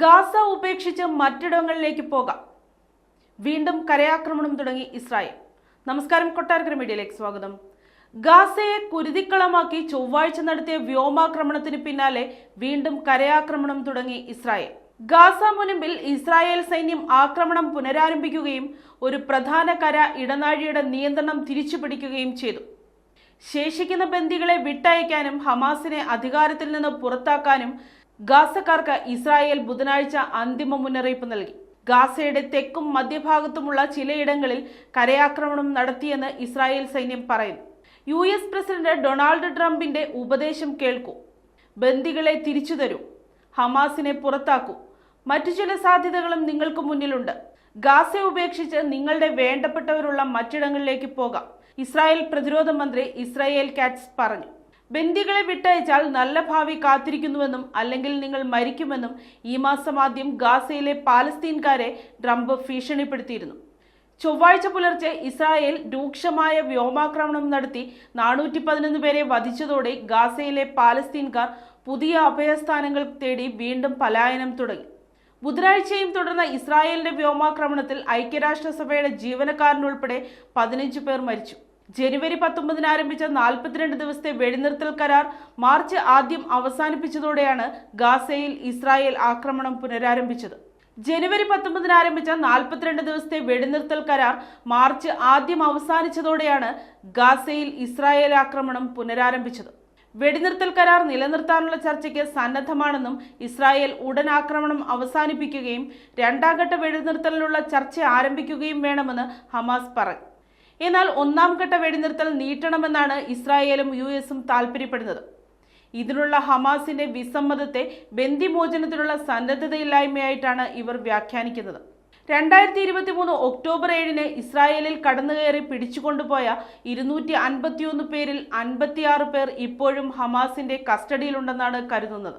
Gaza ഉപേക്ഷിച്ച് മറ്റിടങ്ങളിലേക്ക് പോകാം. വീണ്ടും കരയാക്രമണം തുടങ്ങി ഇസ്രായേൽ. നമസ്കാരം, കൊട്ടാരക്കര മീഡിയയിലേക്ക് സ്വാഗതം. ഗാസയെ കുരുതിക്കളമാക്കി ചൊവ്വാഴ്ച നടത്തിയ വ്യോമാക്രമണത്തിന് പിന്നാലെ വീണ്ടും കരയാക്രമണം തുടങ്ങി ഇസ്രായേൽ. ഗാസ മുനമ്പിൽ ഇസ്രായേൽ സൈന്യം ആക്രമണം പുനരാരംഭിക്കുകയും ഒരു പ്രധാന കര ഇടനാഴിയുടെ നിയന്ത്രണം തിരിച്ചുപിടിക്കുകയും ചെയ്തു. ശേഷിക്കുന്ന ബന്ദികളെ വിട്ടയക്കാനും ഹമാസിനെ അധികാരത്തിൽ നിന്ന് പുറത്താക്കാനും ഗാസക്കാർക്ക് ഇസ്രായേൽ ബുധനാഴ്ച അന്തിമ മുന്നറിയിപ്പ് നൽകി. ഗാസയുടെ തെക്കും മധ്യഭാഗത്തുമുള്ള ചിലയിടങ്ങളിൽ കരയാക്രമണം നടത്തിയെന്ന് ഇസ്രായേൽ സൈന്യം പറയുന്നു. US പ്രസിഡന്റ് ഡൊണാൾഡ് ട്രംപിന്റെ ഉപദേശം കേൾക്കൂ, ബന്ദികളെ തിരിച്ചു തരൂ, ഹമാസിനെ പുറത്താക്കൂ, മറ്റു ചില സാധ്യതകളും നിങ്ങൾക്ക് മുന്നിലുണ്ട്. ഗാസ ഉപേക്ഷിച്ച് നിങ്ങളുടെ വേണ്ടപ്പെട്ടവരുള്ള മറ്റിടങ്ങളിലേക്ക് പോകാം, ഇസ്രായേൽ പ്രതിരോധ മന്ത്രി ഇസ്രായേൽ കാറ്റ്സ് പറഞ്ഞു. ബന്ദികളെ വിട്ടയച്ചാൽ നല്ല ഭാവി കാത്തിരിക്കുന്നുവെന്നും അല്ലെങ്കിൽ നിങ്ങൾ മരിക്കുമെന്നും ഈ മാസം ആദ്യം ഗാസയിലെ പാലസ്തീൻകാരെ ട്രംപ് ഭീഷണിപ്പെടുത്തിയിരുന്നു. ചൊവ്വാഴ്ച പുലർച്ചെ ഇസ്രായേൽ രൂക്ഷമായ വ്യോമാക്രമണം നടത്തി 411 പേരെ വധിച്ചതോടെ ഗാസയിലെ പാലസ്തീൻകാർ പുതിയ അഭയസ്ഥാനങ്ങൾ തേടി വീണ്ടും പലായനം തുടങ്ങി. ബുധനാഴ്ചയും തുടർന്ന ഇസ്രായേലിന്റെ വ്യോമാക്രമണത്തിൽ ഐക്യരാഷ്ട്രസഭയുടെ ജീവനക്കാരനുൾപ്പെടെ 15 പേർ മരിച്ചു. ജനുവരി 19 ആരംഭിച്ച 42 ദിവസത്തെ വെടിനിർത്തൽ കരാർ മാർച്ച് ആദ്യം അവസാനിപ്പിച്ചതോടെയാണ് ഗാസയിൽ ഇസ്രായേൽ ആക്രമണം പുനരാരംഭിച്ചത്. ജനുവരി 19 ആരംഭിച്ച 42 ദിവസത്തെ വെടിനിർത്തൽ കരാർ മാർച്ച് ആദ്യം അവസാനിച്ചതോടെയാണ് ഗാസയിൽ ഇസ്രായേൽ ആക്രമണം പുനരാരംഭിച്ചത്. വെടിനിർത്തൽ കരാർ നിലനിർത്താനുള്ള ചർച്ചയ്ക്ക് സന്നദ്ധമാണെന്നും ഇസ്രായേൽ ഉടൻ ആക്രമണം അവസാനിപ്പിക്കുകയും രണ്ടാം ഘട്ട വെടിനിർത്തലിനുള്ള ചർച്ച ആരംഭിക്കുകയും വേണമെന്ന് ഹമാസ് പറഞ്ഞു. എന്നാൽ ഒന്നാം ഘട്ട വെടിനിർത്തൽ നീട്ടണമെന്നാണ് ഇസ്രായേലും US-ഉം താൽപര്യപ്പെടുന്നത്. ഇതിനുള്ള ഹമാസിന്റെ വിസമ്മതത്തെ ബന്ദിമോചനത്തിനുള്ള സന്നദ്ധതയില്ലായ്മയായിട്ടാണ് ഇവർ വ്യാഖ്യാനിക്കുന്നത്. 2023 ഒക്ടോബർ 7 ഇസ്രായേലിൽ കടന്നുകയറി പിടിച്ചുകൊണ്ടുപോയ 251 പേരിൽ 56 പേർ ഇപ്പോഴും ഹമാസിന്റെ കസ്റ്റഡിയിലുണ്ടെന്നാണ് കരുതുന്നത്.